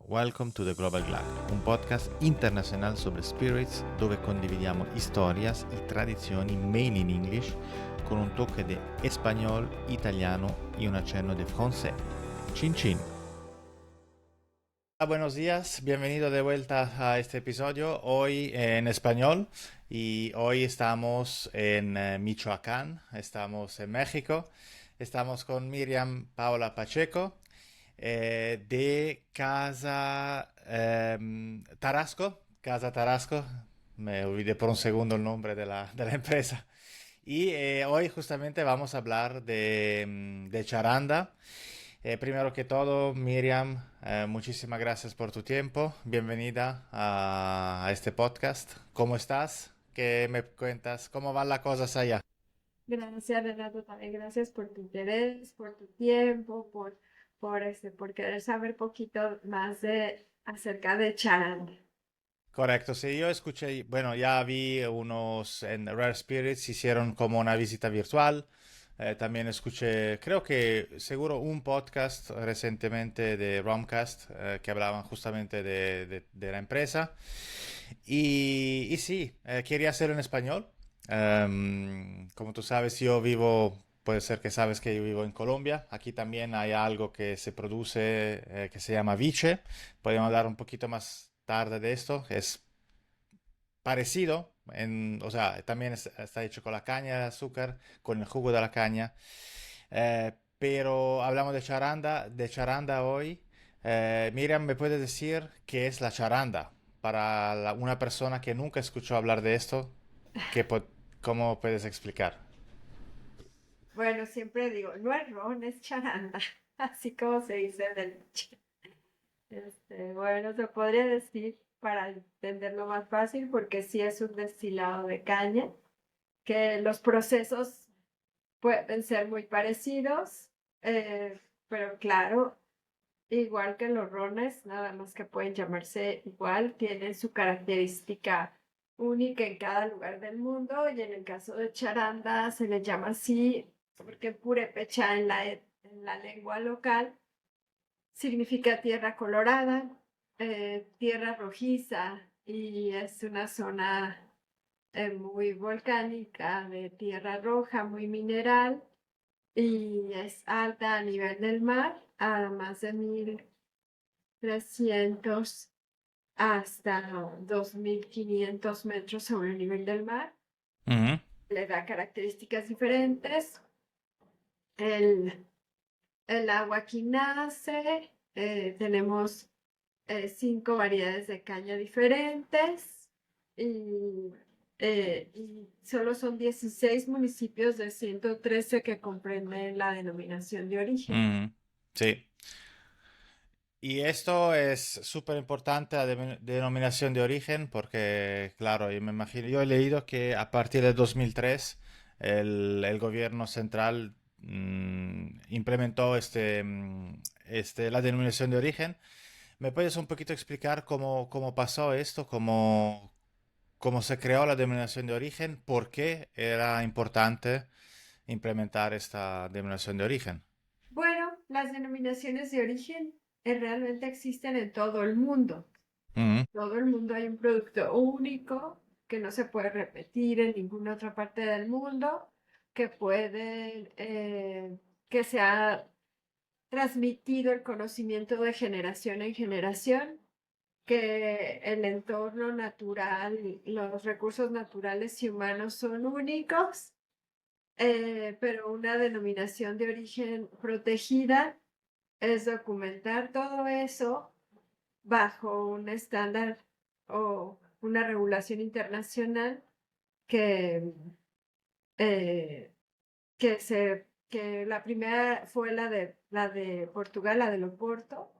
Welcome to the Global Glad, un podcast internacional sobre spirits dove condividiamo historias y tradizioni made in English con un toque de español, italiano y un accenno de francés. Chin chin. Hola, buenos días, bienvenido de vuelta a este episodio, hoy en español y hoy estamos en Michoacán, estamos en México, estamos con Miriam Paola Pacheco de Casa Tarasco, me olvidé por un segundo el nombre de la empresa. Y hoy justamente vamos a hablar de charanda. Primero que todo, Miriam, muchísimas gracias por tu tiempo. Bienvenida a este podcast. ¿Cómo estás? ¿Qué me cuentas? ¿Cómo van las cosas allá? Gracias, Renato, también gracias por tu interés, por tu tiempo, por querer saber poquito más acerca de charanda. Correcto, sí, yo escuché, bueno, ya vi unos en Rare Spirits, hicieron como una visita virtual. También escuché, creo que seguro un podcast recientemente de Romcast que hablaban justamente de la empresa. Y sí, quería hacerlo en español. Como tú sabes, yo vivo, puede ser que sabes que yo vivo en Colombia. Aquí también hay algo que se produce que se llama viche. Podemos hablar un poquito más tarde de esto. Es parecido, o sea, también está hecho con la caña de azúcar, con el jugo de la caña. Pero hablamos de charanda hoy. Miriam, ¿me puedes decir qué es la charanda? Para una persona que nunca escuchó hablar de esto, ¿cómo puedes explicar? Bueno, siempre digo, no es ron, es charanda, así como se dice en el dicho. Bueno, se podría decir para entenderlo más fácil, porque sí es un destilado de caña, que los procesos pueden ser muy parecidos, pero claro, igual que los rones, nada más que pueden llamarse igual, tienen su característica única en cada lugar del mundo y en el caso de charanda se le llama así porque purépecha en la lengua local significa tierra colorada, tierra rojiza y es una zona muy volcánica de tierra roja, muy mineral y es alta a nivel del mar, a más de 1.300 hasta 2.500 metros sobre el nivel del mar. Ujú. Le da características diferentes. El, el agua aquí nace. Tenemos 5 variedades de caña diferentes y solo son 16 municipios de 113 que comprenden la denominación de origen. Ujú. Sí. Y esto es súper importante, la denominación de origen, porque, claro, yo me imagino, yo he leído que a partir de 2003 el gobierno central implementó la denominación de origen. ¿Me puedes un poquito explicar cómo pasó esto, cómo se creó la denominación de origen, por qué era importante implementar esta denominación de origen? Bueno, las denominaciones de origen realmente existen en todo el mundo. Ujú. Todo el mundo hay un producto único que no se puede repetir en ninguna otra parte del mundo, que puede, que se ha transmitido el conocimiento de generación en generación, que el entorno natural, los recursos naturales y humanos son únicos, pero una denominación de origen protegida es documentar todo eso bajo un estándar o una regulación internacional que, eh, que la primera fue la de Portugal, la de Loporto,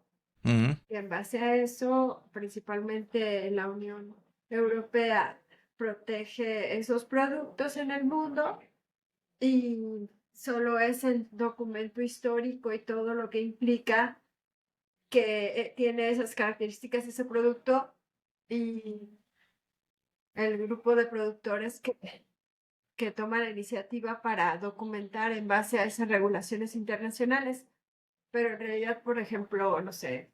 Ujú. y en base a eso, principalmente la Unión Europea protege esos productos en el mundo y solo es el documento histórico y todo lo que implica que tiene esas características ese producto y el grupo de productores que toma la iniciativa para documentar en base a esas regulaciones internacionales. Pero en realidad, por ejemplo, no sé,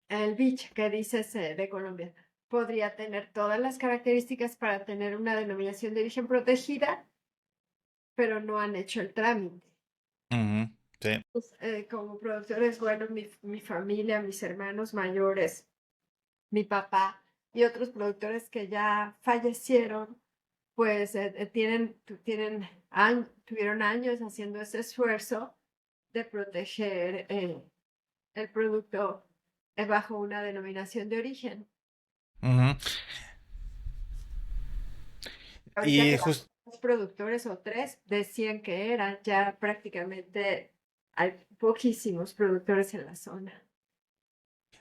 El beach que dices de Colombia podría tener todas las características para tener una denominación de origen protegida, pero no han hecho el trámite. Ujú, sí. Pues, como productores, bueno, mi familia, mis hermanos mayores, mi papá y otros productores que ya fallecieron, pues tuvieron años haciendo ese esfuerzo de proteger el producto bajo una denominación de origen. Ujú. Ahorita Y que dos productores o tres decían que eran, ya prácticamente hay poquísimos productores en la zona.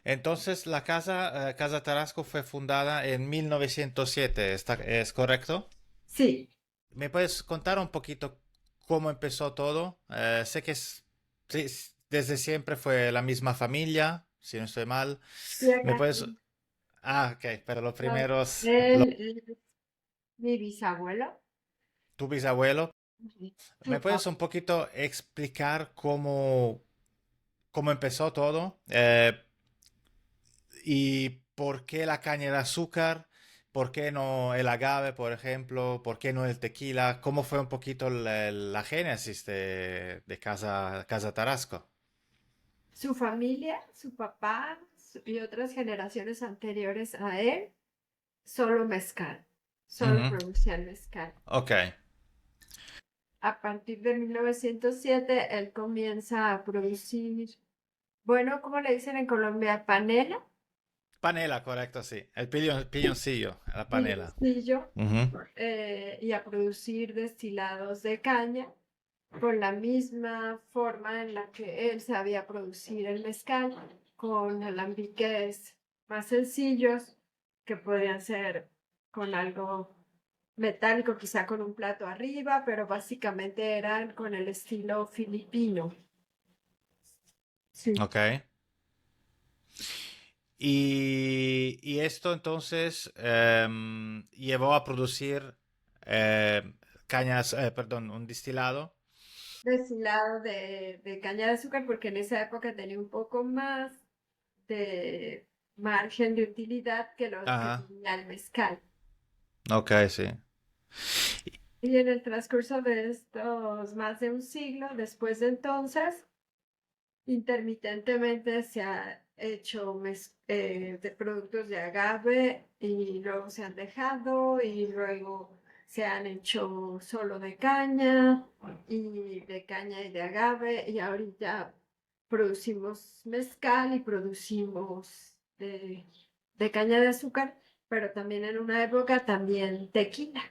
entonces la Casa Tarasco fue fundada en 1907, ¿es correcto? Sí, ¿Me puedes contar un poquito cómo empezó todo? Sé que sí, desde siempre fue la misma familia, si no estoy mal. sí, ¿Me acá. puedes... Ah, ok, pero los No, primeros, él es mi bisabuelo. tu bisabuelo, Ujú. ¿me Su puedes papá. un poquito explicar cómo empezó todo? ¿Y por qué la caña de azúcar? ¿Por qué no el agave, por ejemplo? ¿Por qué no el tequila? ¿Cómo fue un poquito la génesis de Casa Tarasco? Su familia, su papá y otras generaciones anteriores a él, solo mezcal, solo Ujú, producían mezcal. ok. A partir de 1907, él comienza a producir, bueno, ¿cómo le dicen en Colombia? Panela, Panela, correcto, sí. El pilloncillo, la panela. piloncillo, Ujú, y a producir destilados de caña con la misma forma en la que él sabía producir el mezcal, con alambiques más sencillos que podían ser con algo metálico, quizá con un plato arriba, pero básicamente eran con el estilo filipino. Sí. ok. Y esto entonces llevó a producir perdón, un destilado. Destilado de caña de azúcar, porque en esa época tenía un poco más de margen de utilidad que lo que Ajá, tenía el mezcal. ok, sí. Y en el transcurso de estos más de un siglo, después de entonces, intermitentemente se ha hecho de productos de agave y luego se han dejado y luego se han hecho solo de caña y de agave y ahorita producimos mezcal y producimos de caña de azúcar, pero también en una época también tequila.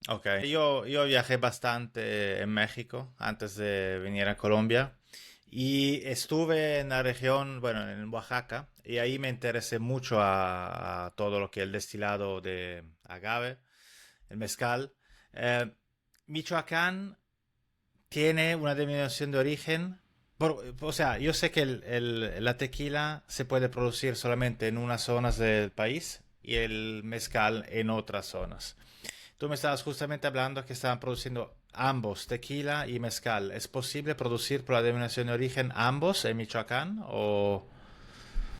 Ok, yo viajé bastante en México antes de venir a Colombia y estuve en la región, bueno, en Oaxaca, y ahí me interesé mucho a todo lo que es el destilado de agave, el mezcal. Eh, Michoacán tiene una denominación de origen. O sea, yo sé que la tequila se puede producir solamente en unas zonas del país y el mezcal en otras zonas. Tú me estabas justamente hablando que estaban produciendo ambos, tequila y mezcal. ¿Es posible producir por la denominación de origen ambos en Michoacán? O...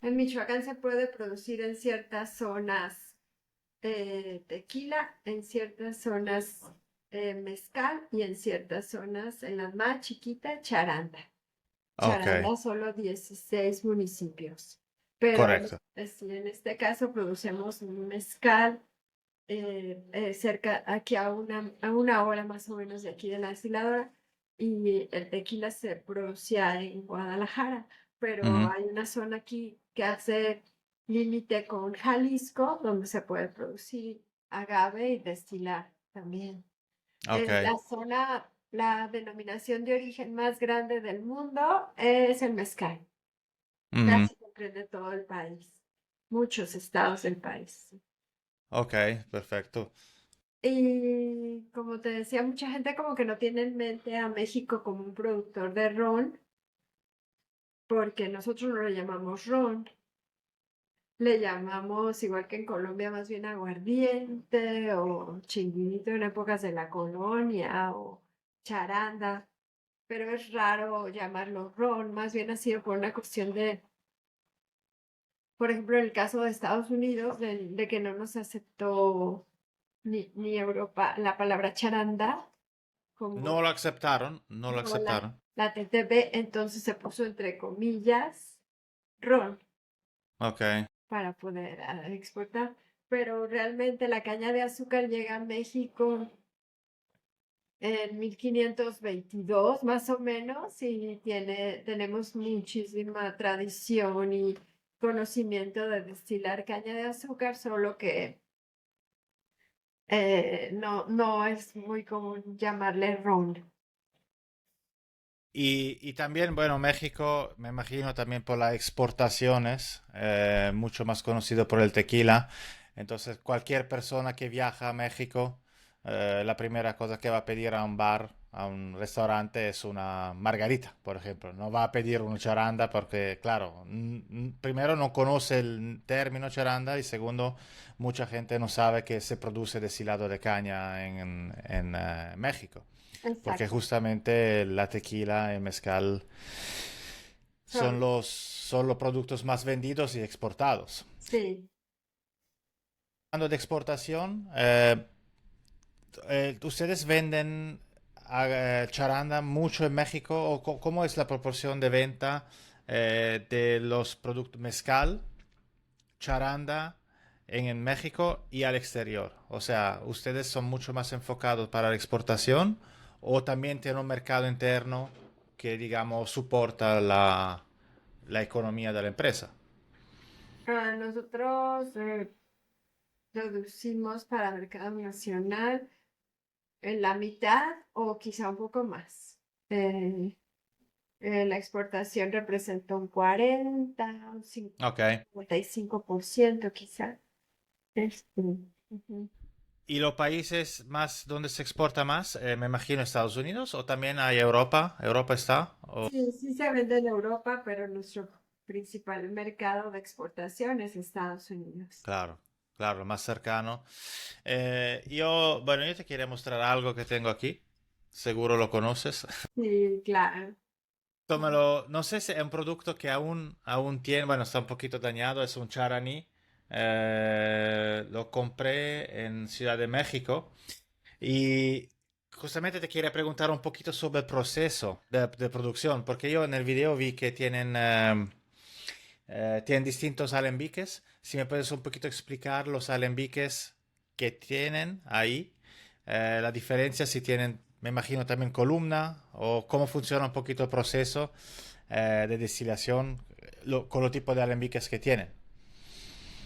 En Michoacán se puede producir en ciertas zonas tequila, en ciertas zonas mezcal y en ciertas zonas, en la más chiquita, charanda. Ok, Charanda solo 16 municipios. Pero correcto. sí, en este caso producemos mezcal cerca, aquí a una hora más o menos de aquí de la destiladora, y el tequila se producía en Guadalajara, pero Ujú, hay una zona aquí que hace límite con Jalisco, donde se puede producir agave y destilar también. ok. La denominación de origen más grande del mundo es el mezcal. Ujú, Casi comprende todo el país, muchos estados del país. ok, perfecto. Y como te decía, mucha gente como que no tiene en mente a México como un productor de ron, porque nosotros no le llamamos ron, le llamamos, igual que en Colombia, más bien aguardiente o chinguito en épocas de la colonia o charanda, pero es raro llamarlo ron, más bien ha sido por una cuestión por ejemplo, en el caso de Estados Unidos, de que no nos aceptó ni Europa la palabra charanda No como lo aceptaron, no lo no aceptaron. la TTP, entonces se puso entre comillas ron Ok. para poder exportar. Pero realmente la caña de azúcar llega a México en 1522 más o menos y tenemos muchísima tradición y conocimiento de destilar caña de azúcar, solo que no es muy común llamarle ron. Y también, bueno, México, me imagino también por las exportaciones, mucho más conocido por el tequila. Entonces, cualquier persona que viaja a México, la primera cosa que va a pedir a un bar, a un restaurante, es una margarita, por ejemplo. No va a pedir una charanda porque, claro, primero no conoce el término charanda y segundo, mucha gente no sabe que se produce destilado de caña en México. Porque Exacto. justamente la tequila y el mezcal Son, son los productos más vendidos y exportados. sí. Hablando de exportación, ¿ustedes venden charanda mucho en México? ¿O cómo es la proporción de venta de los productos mezcal, charanda en México y al exterior? O sea, ¿ustedes son mucho más enfocados para la exportación o también tienen un mercado interno que, digamos, soporta la economía de la empresa? Nosotros producimos para mercado nacional en la mitad o quizá un poco más. Eh, la exportación representa un 40, un Ok. 55% quizá. Este, ujú. ¿Y los países más donde se exporta más? Me imagino Estados Unidos o también hay Europa. ¿Europa está? Sí, sí se vende en Europa, pero nuestro principal mercado de exportación es Estados Unidos. Claro, claro, más cercano. Bueno, yo te quería mostrar algo que tengo aquí. Seguro lo conoces. Sí, claro. No sé si es un producto que aún tiene, bueno, está un poquito dañado, es un charani. Lo compré en Ciudad de México y justamente te quería preguntar un poquito sobre el proceso de producción, porque yo en el video vi que tienen distintos alembiques. Si me puedes un poquito explicar los alembiques que tienen ahí, la diferencia si tienen, me imagino también columna o cómo funciona un poquito el proceso de destilación con los tipos de alembiques que tienen.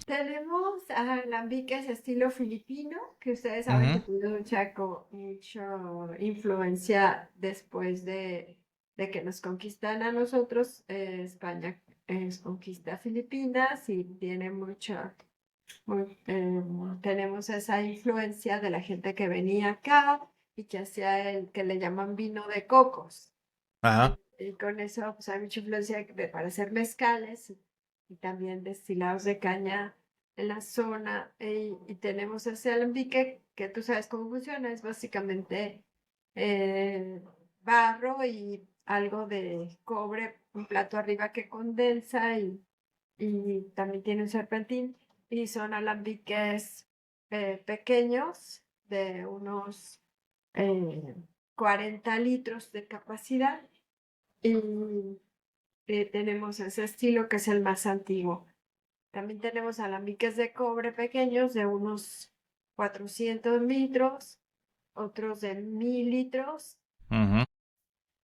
Tenemos alambiques estilo filipino, que ustedes saben que Ujú. tuvo mucha influencia después de que nos conquistan a nosotros. España conquista Filipinas y tiene tenemos esa influencia de la gente que venía acá y que hacía el que le llaman vino de cocos. Ajá. Y con eso pues, hay mucha influencia para hacer mezcales y también destilados de caña en la zona. Y tenemos ese alambique que tú sabes cómo funciona, es básicamente barro y algo de cobre, un plato arriba que condensa y también tiene un serpentín. Y son alambiques pequeños de unos eh, 40 litros de capacidad y tenemos ese estilo que es el más antiguo. También tenemos alambiques de cobre pequeños de unos 400 litros, otros de 1000 litros, Ujú.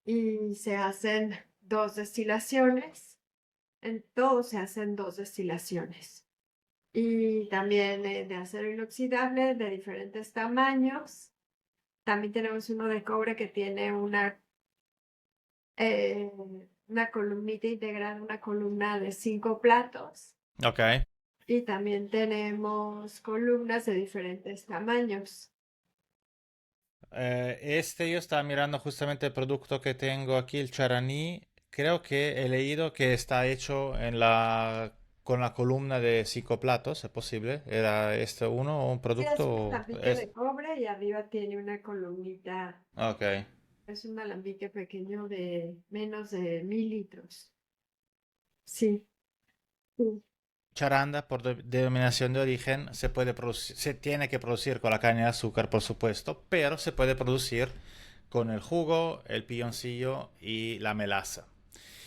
y se hacen dos destilaciones. En todo se hacen dos destilaciones. Y también de acero inoxidable de diferentes tamaños. También tenemos uno de cobre que tiene eh, una columnita integrada, una columna de 5 platos. Ok. Y también tenemos columnas de diferentes tamaños. Yo estaba mirando justamente el producto que tengo aquí, el Charani. Creo que he leído que está hecho con la columna de cinco platos, ¿es posible? ¿Era este uno o un Sí, es producto? un alambique de cobre y arriba tiene una columnita. Ok. Es un alambique pequeño de menos de 1000 litros. Sí. Sí. charanda por denominación de origen se tiene que producir con la caña de azúcar, por supuesto, pero se puede producir con el jugo, el piloncillo y la melaza.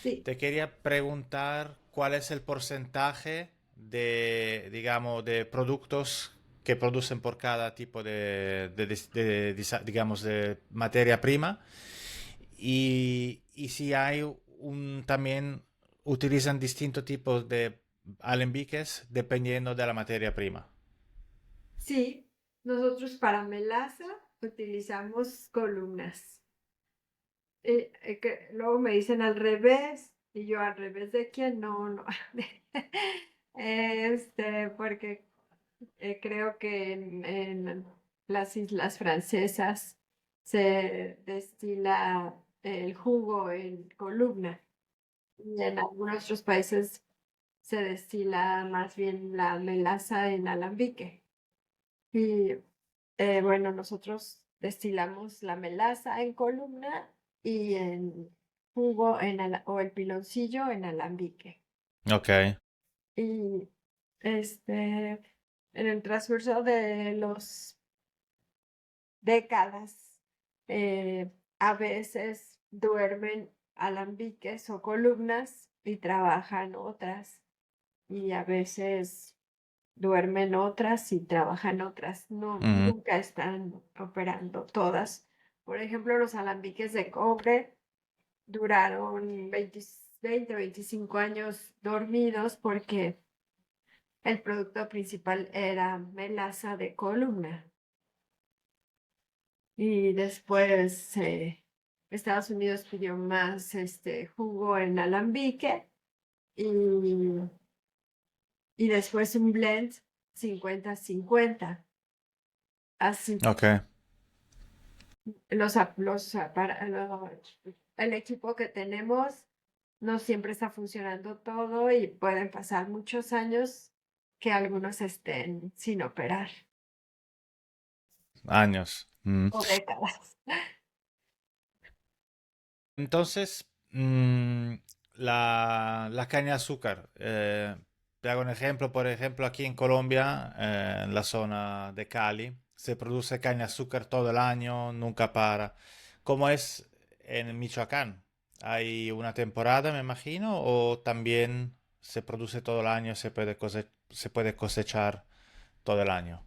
Sí. Te quería preguntar cuál es el porcentaje de, digamos, de productos que producen por cada tipo digamos, de materia prima y si hay también utilizan distintos tipos de alembiques dependiendo de la materia prima. Sí, nosotros para melaza utilizamos columnas. Que luego me dicen al revés, y yo al revés de quién, no, no. Porque creo que en las islas francesas se destila el jugo en columna, y en algunos otros países se destila más bien la melaza en alambique. Y bueno, nosotros destilamos la melaza en columna y en jugo o el piloncillo en alambique. Ok, Y en el transcurso de las décadas, a veces duermen alambiques o columnas y trabajan otras. Y a veces duermen otras y trabajan otras. No, ujú, nunca están operando todas. Por ejemplo, los alambiques de cobre duraron 20 o 25 años dormidos porque el producto principal era melaza de columna. Y después Estados Unidos pidió más jugo en alambique y, y después un blend 50-50. Así ok. el equipo que tenemos no siempre está funcionando todo y pueden pasar muchos años que algunos estén sin operar Años. o décadas. Entonces, la caña de azúcar. Te hago un ejemplo, por ejemplo, aquí en Colombia, en la zona de Cali, se produce caña de azúcar todo el año, nunca para. ¿Cómo es en Michoacán? ¿Hay una temporada, me imagino, o también se produce todo el año, se puede cosechar todo el año?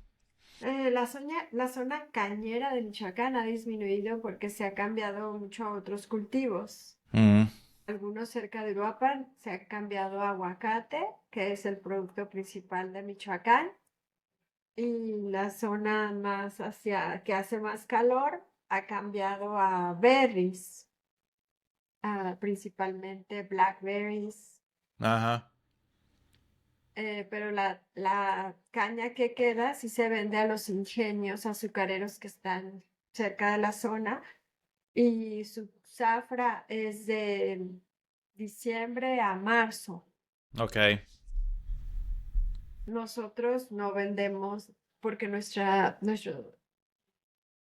La zona cañera de Michoacán ha disminuido porque se ha cambiado mucho a otros cultivos. Mm, Algunos cerca de Uruapan se ha cambiado a aguacate, que es el producto principal de Michoacán. Y la zona más hacia que hace más calor ha cambiado a berries, principalmente blackberries. ajá. Pero la caña que queda sí se vende a los ingenios azucareros que están cerca de la zona y su zafra es de diciembre a marzo. Ok. Nosotros no vendemos porque nuestro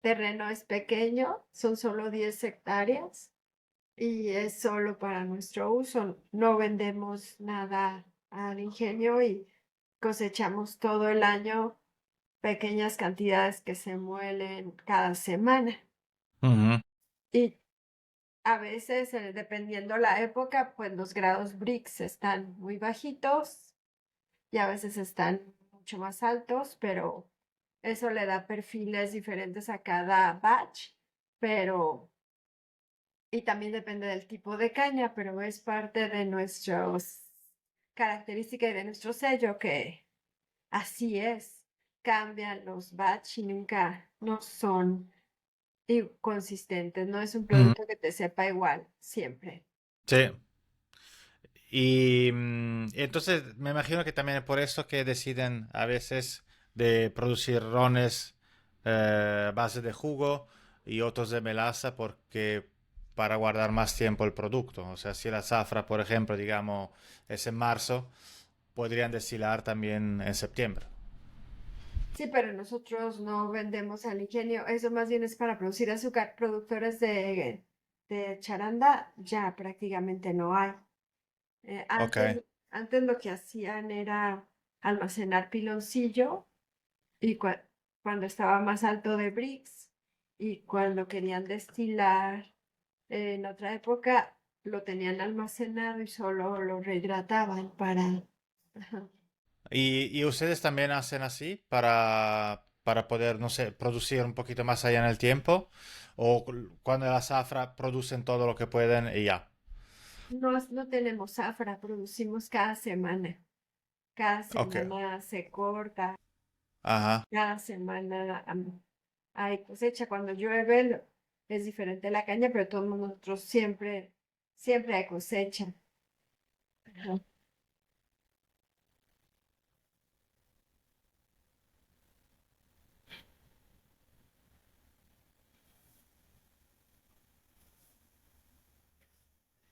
terreno es pequeño, son solo 10 hectáreas y es solo para nuestro uso. No vendemos nada al ingenio y cosechamos todo el año pequeñas cantidades que se muelen cada semana. Ujú, Y a veces, dependiendo la época, pues los grados Brix están muy bajitos y a veces están mucho más altos, pero eso le da perfiles diferentes a cada batch, pero y también depende del tipo de caña, pero es parte de nuestras características y de nuestro sello que así es. Cambian los batch y nunca no son consistentes, no es un ujú. producto que te sepa igual siempre. Sí. Y entonces me imagino que también es por eso que deciden a veces de producir rones a base de jugo y otros de melaza porque para guardar más tiempo el producto. O sea, si la zafra, por ejemplo, digamos, es en marzo, podrían destilar también en septiembre. Sí, pero nosotros no vendemos al ingenio, eso más bien es para producir azúcar. Productores de charanda ya prácticamente no hay. Ok. Antes lo que hacían era almacenar piloncillo y cuando estaba más alto de Brix y cuando querían destilar en otra época lo tenían almacenado y solo lo rehidrataban para... Ajá. Y ustedes también hacen así para poder, no sé, producir un poquito más allá en el tiempo? ¿O cuando la zafra producen todo lo que pueden y ya? No, no tenemos zafra, producimos cada semana. Cada Ok. semana se corta, Ajá. cada semana hay cosecha. Cuando llueve es diferente la caña, pero todos nosotros siempre hay cosecha. Ajá.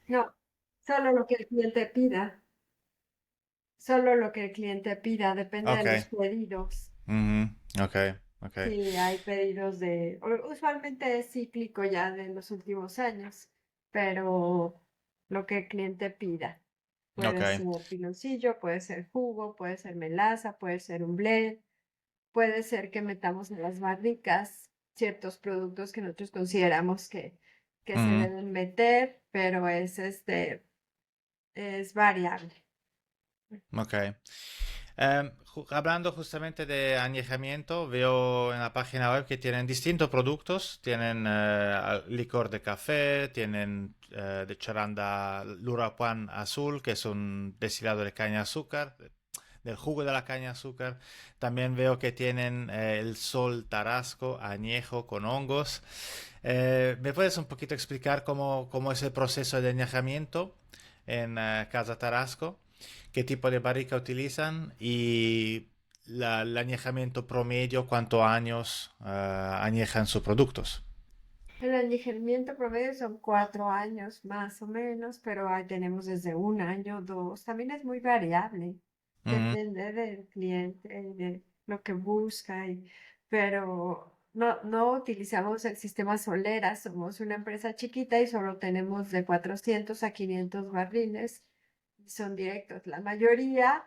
No, solo lo que el cliente pida, solo lo que el cliente pida, depende de Ok. los pedidos. Ujú. Ok. Ok. Sí, hay pedidos usualmente es cíclico ya de los últimos años, pero lo que el cliente pida. Puede Ok. ser piloncillo, puede ser jugo, puede ser melaza, puede ser un blend, puede ser que metamos en las barricas ciertos productos que nosotros consideramos que se Ujú. deben meter, pero es variable. Ok. Hablando justamente de añejamiento, veo en la página web que tienen distintos productos. Tienen licor de café, tienen de charanda Lurapuan azul, que es un destilado de caña de azúcar, del jugo de la caña de azúcar. También veo que tienen el sol tarasco, añejo con hongos. ¿Me puedes un poquito explicar cómo es el proceso de añejamiento en Casa Tarasco? ¿Qué tipo de barrica utilizan? Y el añejamiento promedio, ¿cuántos años añejan sus productos? El añejamiento promedio son 4 años más o menos, pero ahí tenemos desde un año, dos. También es muy variable, Ujú. depende del cliente, de lo que busca, pero no utilizamos el sistema Solera, somos una empresa chiquita y solo tenemos de 400 a 500 barriles, y son directos. La mayoría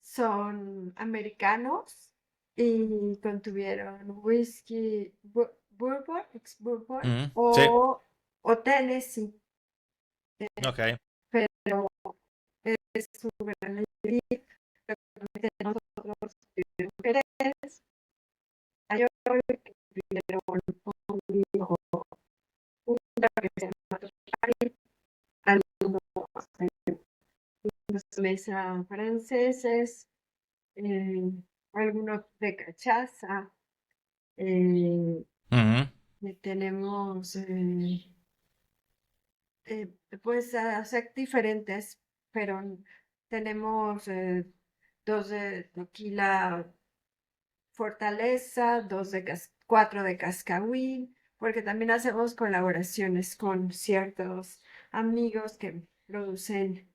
son americanos y contuvieron whisky bourbon, ex bourbon Ujú. Sí, o Tennessee, ok. pero es su gran mayoría. Tenemos otros mujeres, mayores que tuvieron un hijo, una que se llama Toshari, algunos mesa franceses, eh, algunos de cachaza. Eh, Ujú. tenemos pues hacer diferentes, pero tenemos dos de tequila Fortaleza, cuatro de Cascahuín, porque también hacemos colaboraciones con ciertos amigos que producen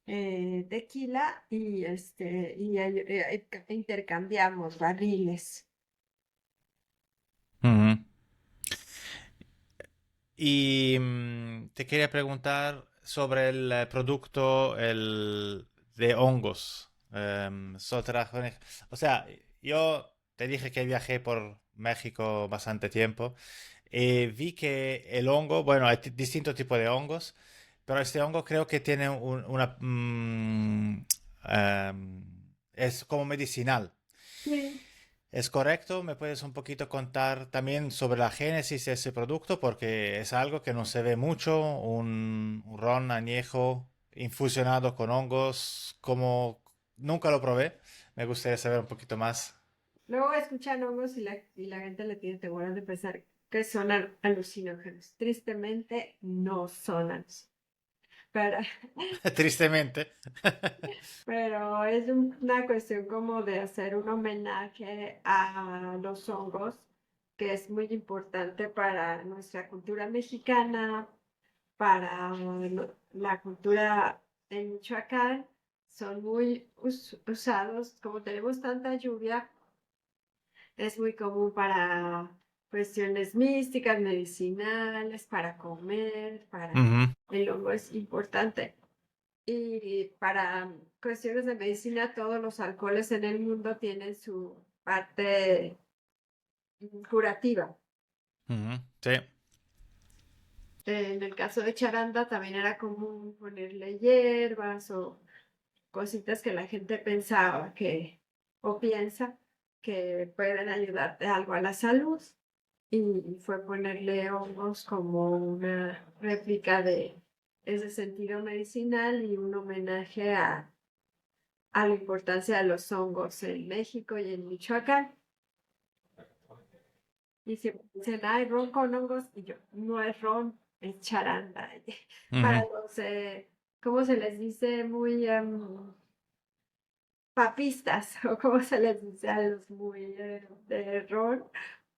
tequila y intercambiamos barriles. Ujú. Y te quería preguntar sobre el producto de hongos. O sea, yo te dije que viajé por México bastante tiempo y vi que el hongo, bueno, hay distintos tipos de hongos, pero este hongo creo que tiene es como medicinal. Sí. ¿Es correcto? ¿Me puedes un poquito contar también sobre la génesis de ese producto? Porque es algo que no se ve mucho, un ron añejo infusionado con hongos, como nunca lo probé. Me gustaría saber un poquito más. Luego escuchan hongos y la gente le tiene temor de pensar que son alucinógenos. Tristemente no son alucinógenos. Pero, Tristemente. pero es una cuestión como de hacer un homenaje a los hongos, que es muy importante para nuestra cultura mexicana, para la cultura en Michoacán. Son muy usados, como tenemos tanta lluvia, es muy común para cuestiones místicas, medicinales, para comer, Ujú. el hongo es importante. Y para cuestiones de medicina, todos los alcoholes en el mundo tienen su parte curativa. Ujú, sí. En el caso de charanda también era común ponerle hierbas o cositas que la gente pensaba que o piensa que pueden ayudarte algo a la salud. Y fue ponerle hongos como una réplica de ese sentido medicinal y un homenaje a la importancia de los hongos en México y en Michoacán. Y siempre dicen, ay, ron con hongos, y yo, no es ron, es charanda. Para Ujú. los, ¿cómo se les dice? Muy papistas, o como se les dice a los muy de ron,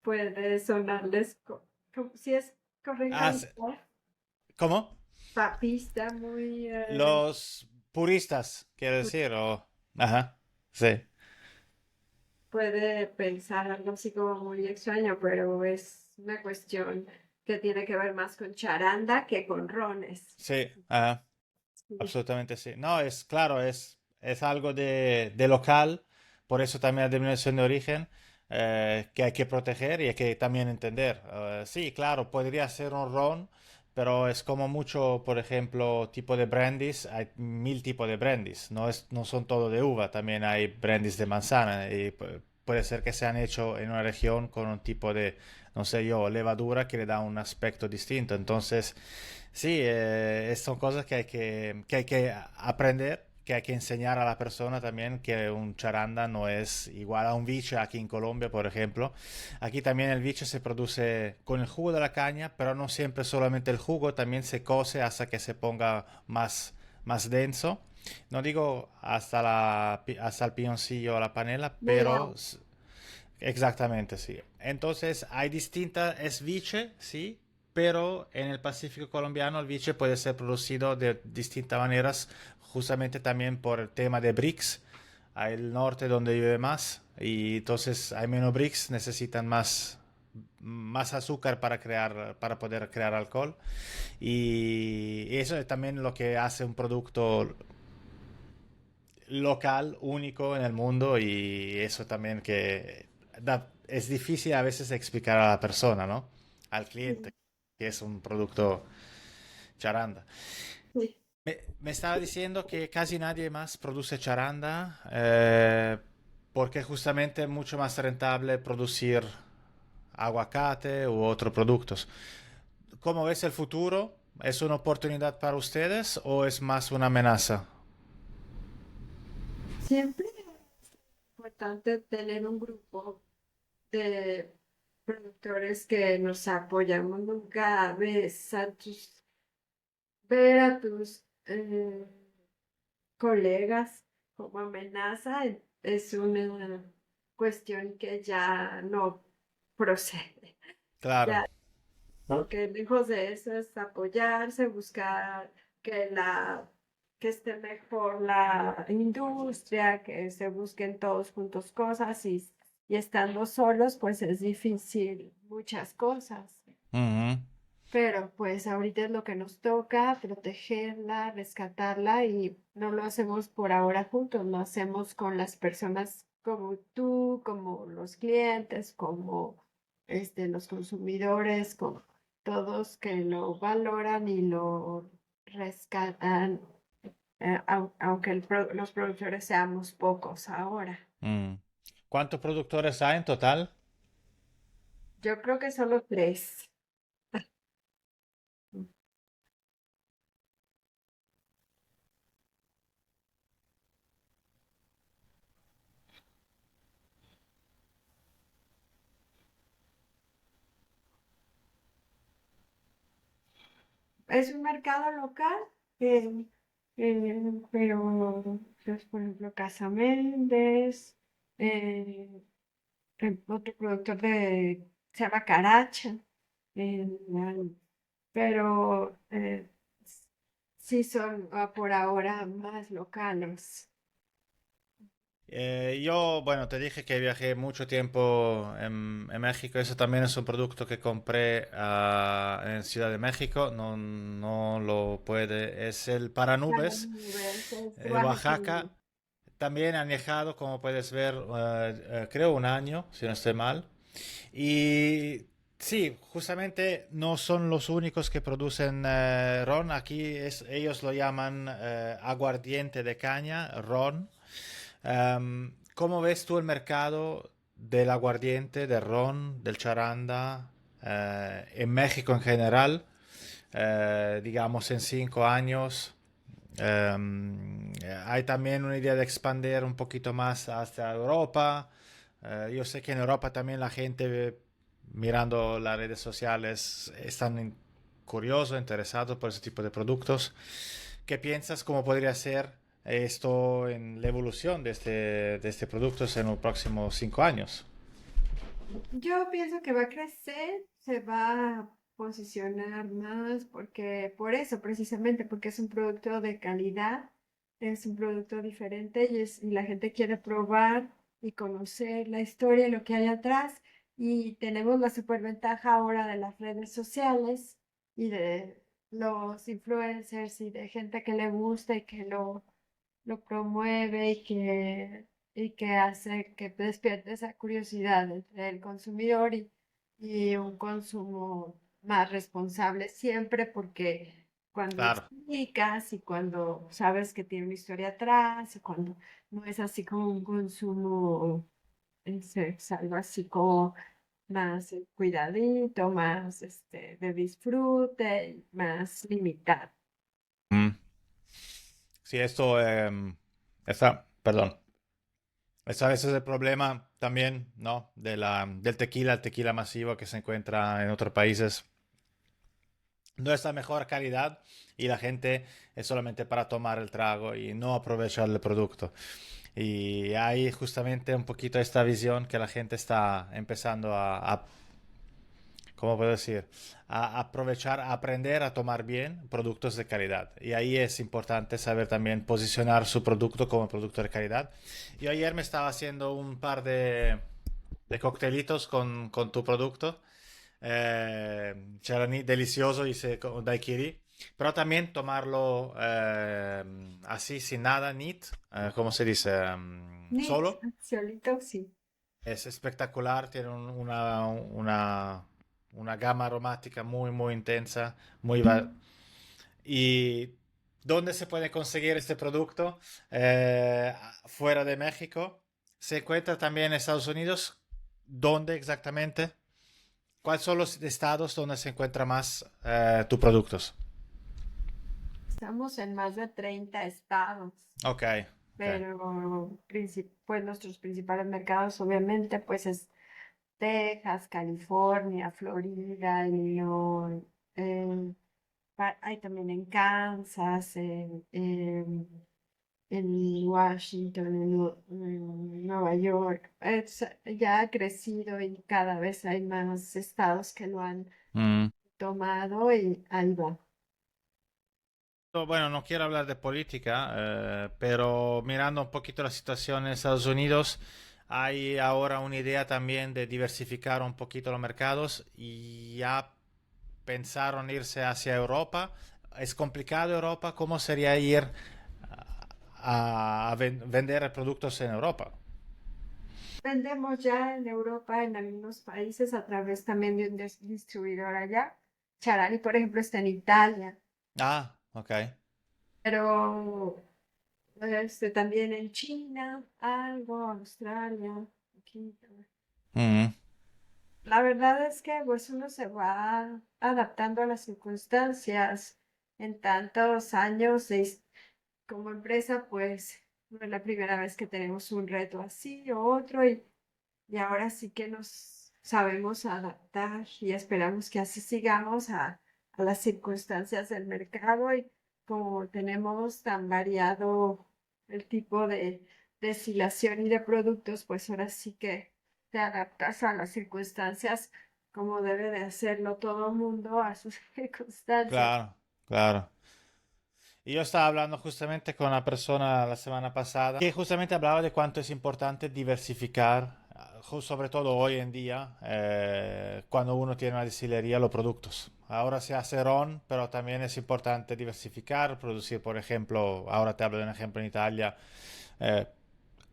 puede sonarles, si es Ah, correctamente, ¿cómo? papista, muy, Los puristas, quiero decir, o... Ajá, sí. puede pensar algo así como muy extraño, pero es una cuestión que tiene que ver más con charanda que con rones. Sí, ajá, Sí, absolutamente sí. No, es claro, es algo de local, por eso también la denominación de origen, que hay que proteger y hay que también entender. Sí, claro, podría ser un ron, pero es como mucho, por ejemplo, tipo de brandies, hay mil tipos de brandies, no son todo de uva, también hay brandies de manzana y puede ser que se han hecho en una región con un tipo de, no sé yo, levadura que le da un aspecto distinto. Entonces, sí, son cosas que hay que aprender, que hay que enseñar a la persona también que un charanda no es igual a un viche aquí en Colombia, por ejemplo. Aquí también el viche se produce con el jugo de la caña, pero no siempre solamente el jugo, también se cose hasta que se ponga más denso. No digo hasta el piloncillo o la panela, pero melao. exactamente, sí. Entonces, hay distintas, es viche, sí, pero en el Pacífico colombiano el viche puede ser producido de distintas maneras, justamente también por el tema de BRICS. Hay el norte donde vive más y entonces hay menos BRICS, necesitan más azúcar para poder crear alcohol. Y eso es también lo que hace un producto local, único en el mundo y eso también que es difícil a veces explicar a la persona, ¿no? Al cliente, Sí, que es un producto charanda. sí. Me estaba diciendo que casi nadie más produce charanda porque justamente es mucho más rentable producir aguacate u otros productos. ¿Cómo ves el futuro? ¿Es una oportunidad para ustedes o es más una amenaza? Siempre es importante tener un grupo de productores que nos apoyamos. Nunca ver a tus colegas como amenaza es una cuestión que ya no procede. Claro. Ya, porque lejos de eso es apoyarse, buscar que que esté mejor la industria, que se busquen todos juntos cosas y estando solos, pues es difícil muchas cosas. Ujú. Pero pues ahorita es lo que nos toca, protegerla, rescatarla y no lo hacemos por ahora juntos, lo hacemos con las personas como tú, como los clientes, como los consumidores, con todos que lo valoran y lo rescatan, aunque los productores seamos pocos ahora. Mm. ¿Cuántos productores hay en total? Yo creo que solo tres. Es un mercado local, eh, pero, pues, por ejemplo, Casa Méndez, eh, otro productor se llama Caracha, eh, pero sí son por ahora más locales. Yo, bueno, te dije que viajé mucho tiempo en México. Eso también es un producto que compré en Ciudad de México. No, no lo puede. Es el Para Paranubes nubes, es de Oaxaca. oaxaqueño. También añejado, como puedes ver, creo un año, si no estoy mal. Y sí, justamente no son los únicos que producen ron. Aquí ellos lo llaman aguardiente de caña, ron. ¿Cómo ves tú el mercado del aguardiente, del ron, del charanda en México en general? Digamos en 5 años. Hay también una idea de expandir un poquito más hacia Europa. Yo sé que en Europa también la gente mirando las redes sociales están curiosos, interesados por ese tipo de productos. ¿Qué piensas cómo podría ser esto en la evolución de este producto en los próximos 5 años? Yo pienso que va a crecer, se va a posicionar más porque, por eso precisamente, porque es un producto de calidad, es un producto diferente y la gente quiere probar y conocer la historia y lo que hay atrás. Y tenemos la superventaja ahora de las redes sociales y de los influencers y de gente que le gusta y que lo promueve y que hace que despierte esa curiosidad entre el consumidor y un consumo más responsable siempre porque cuando Claro, explicas y cuando sabes que tiene una historia atrás y cuando no es así como un consumo, es algo así como más cuidadito, más de disfrute, más limitado. mm, sí, esto perdón. Eso a veces es el problema también, ¿no? Del tequila, el tequila masivo que se encuentra en otros países. No es la mejor calidad y la gente es solamente para tomar el trago y no aprovechar el producto. Y hay justamente un poquito esta visión que la gente está empezando ¿cómo puedo decir? A aprovechar, a aprender a tomar bien productos de calidad. Y ahí es importante saber también posicionar su producto como producto de calidad. Yo ayer me estaba haciendo un par de coctelitos con tu producto. C'era delicioso, hice con daiquiri. Pero también tomarlo así, sin nada, neat, ¿cómo se dice? Neat, Solo. solito, sí. Es espectacular, tiene una gama aromática muy, muy intensa, ¿Y dónde se puede conseguir este producto? Fuera de México. Se encuentra también en Estados Unidos. ¿Dónde exactamente? ¿Cuáles son los estados donde se encuentra más tus productos? Estamos en más de 30 estados, Ok, ok. pero pues nuestros principales mercados obviamente pues es Texas, California, Florida, Illinois, hay también en Kansas, en Washington, en Nueva York. Ya ha crecido y cada vez hay más estados que lo han Mm. tomado y ahí va. Bueno, no quiero hablar de política, pero mirando un poquito la situación en Estados Unidos, hay ahora una idea también de diversificar un poquito los mercados y ya pensaron irse hacia Europa. Es complicado Europa, ¿cómo sería ir vender productos en Europa? Vendemos ya en Europa, en algunos países, a través también de un distribuidor allá. Charani, por ejemplo, está en Italia, Ah, ok. pero también en China, algo, Australia, aquí. Mm, La verdad es que pues uno se va adaptando a las circunstancias. En tantos años como empresa, pues no es la primera vez que tenemos un reto así o otro y ahora sí que nos sabemos adaptar y esperamos que así sigamos a las circunstancias del mercado y como tenemos tan variado el tipo de destilación y de productos, pues ahora sí que te adaptas a las circunstancias como debe de hacerlo todo el mundo a sus circunstancias. claro, claro. Y yo estaba hablando justamente con una persona la semana pasada que justamente hablaba de cuánto es importante diversificar, sobre todo hoy en día, cuando uno tiene una destilería, los productos. Ahora se hace ron, pero también es importante diversificar, producir, por ejemplo, ahora te hablo de un ejemplo en Italia, eh,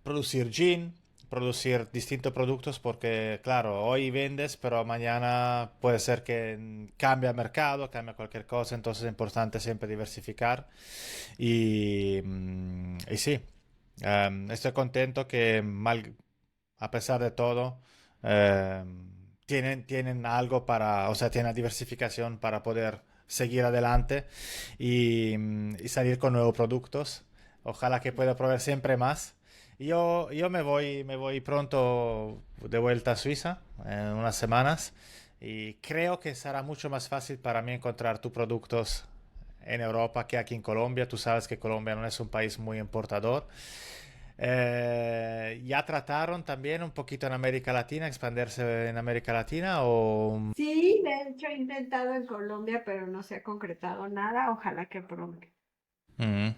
producir gin, producir distintos productos porque, claro, hoy vendes, pero mañana puede ser que cambie el mercado, cambie cualquier cosa, entonces es importante siempre diversificar. Y sí, estoy contento que a pesar de todo, tienen algo para, o sea, tienen diversificación para poder seguir adelante y salir con nuevos productos. Ojalá que pueda probar siempre más. Yo me voy pronto de vuelta a Suiza en unas semanas y creo que será mucho más fácil para mí encontrar tus productos en Europa que aquí en Colombia. Tú sabes que Colombia no es un país muy importador. ¿Ya trataron también un poquito en América Latina, expandirse en América Latina o... Sí, de hecho he intentado en Colombia, pero no se ha concretado nada. Ojalá que pronto. Mm,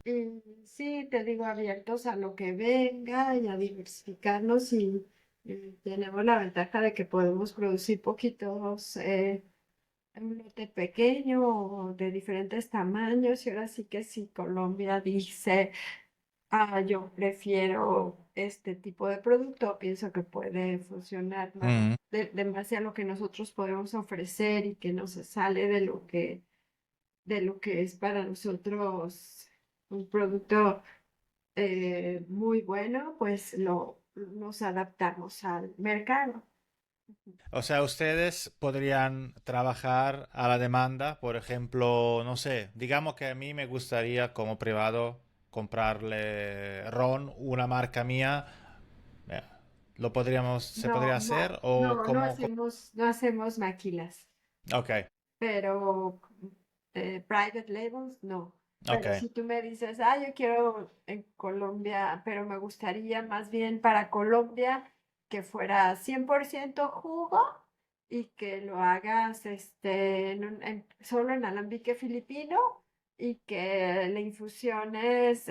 Y sí, te digo, abiertos a lo que venga y a diversificarnos y tenemos la ventaja de que podemos producir poquitos en un lote pequeño o de diferentes tamaños. Y ahora sí que si Colombia dice, yo prefiero este tipo de producto, pienso que puede funcionar más mm. de base a lo que nosotros podemos ofrecer y que no se sale de lo que es para nosotros un producto muy bueno, pues nos adaptamos al mercado. O sea, ustedes podrían trabajar a la demanda, por ejemplo, no sé, digamos que a mí me gustaría como privado comprarle ron, una marca mía, eh, se podría hacer o No hacemos, no hacemos maquilas, Ok, pero private labels no. ok. Pero si tú me dices, yo quiero en Colombia, pero me gustaría más bien para Colombia que fuera 100% jugo y que lo hagas solo en alambique filipino y que le infusiones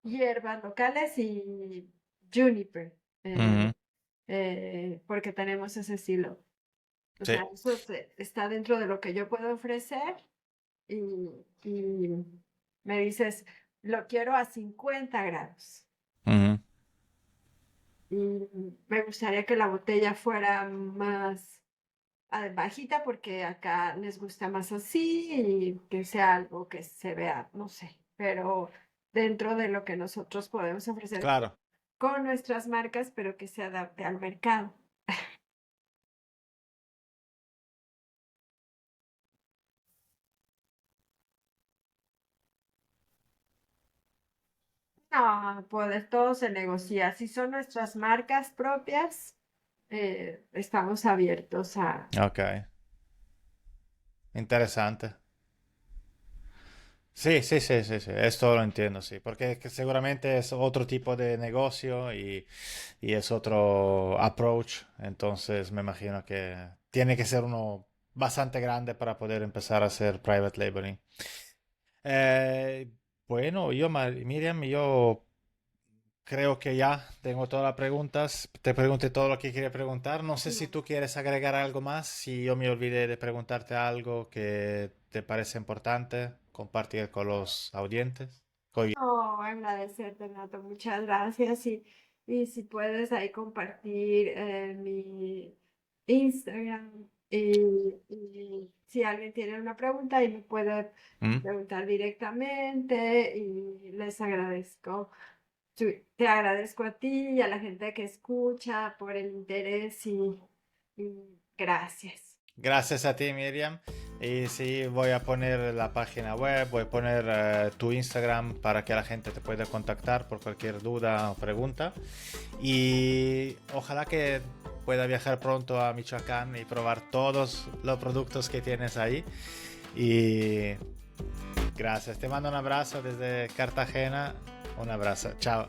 hierbas locales y juniper, Ujú, porque tenemos ese estilo. O sí. sea, está dentro de lo que yo puedo ofrecer y me dices, lo quiero a 50 grados. Ujú. Y me gustaría que la botella fuera más bajita porque acá les gusta más así y que sea algo que se vea, no sé, pero dentro de lo que nosotros podemos ofrecer Claro. con nuestras marcas, pero que se adapte al mercado. No, pues todo se negocia. Si son nuestras marcas propias, estamos abiertos a... Ok. Interesante. Sí, sí, sí, sí, sí, esto lo entiendo, sí, porque que seguramente es otro tipo de negocio y es otro approach, entonces me imagino que tiene que ser uno bastante grande para poder empezar a hacer private labeling. Eh, bueno, Miriam, yo creo que ya tengo todas las preguntas, te pregunté todo lo que quería preguntar, no sé si No, tú quieres agregar algo más, si yo me olvidé de preguntarte algo que te parece importante compartir con los audientes. no, agradecerte, Nato, muchas gracias. Y si puedes ahí compartir mi Instagram y si alguien tiene una pregunta y me puede ¿Mm? preguntar directamente y les agradezco. Te agradezco a ti y a la gente que escucha por el interés y gracias. Gracias a ti, Miriam. Y sí, voy a poner la página web, voy a poner tu Instagram para que la gente te pueda contactar por cualquier duda o pregunta. Y ojalá que pueda viajar pronto a Michoacán y probar todos los productos que tienes ahí. Y gracias. Te mando un abrazo desde Cartagena. Un abrazo. Chao.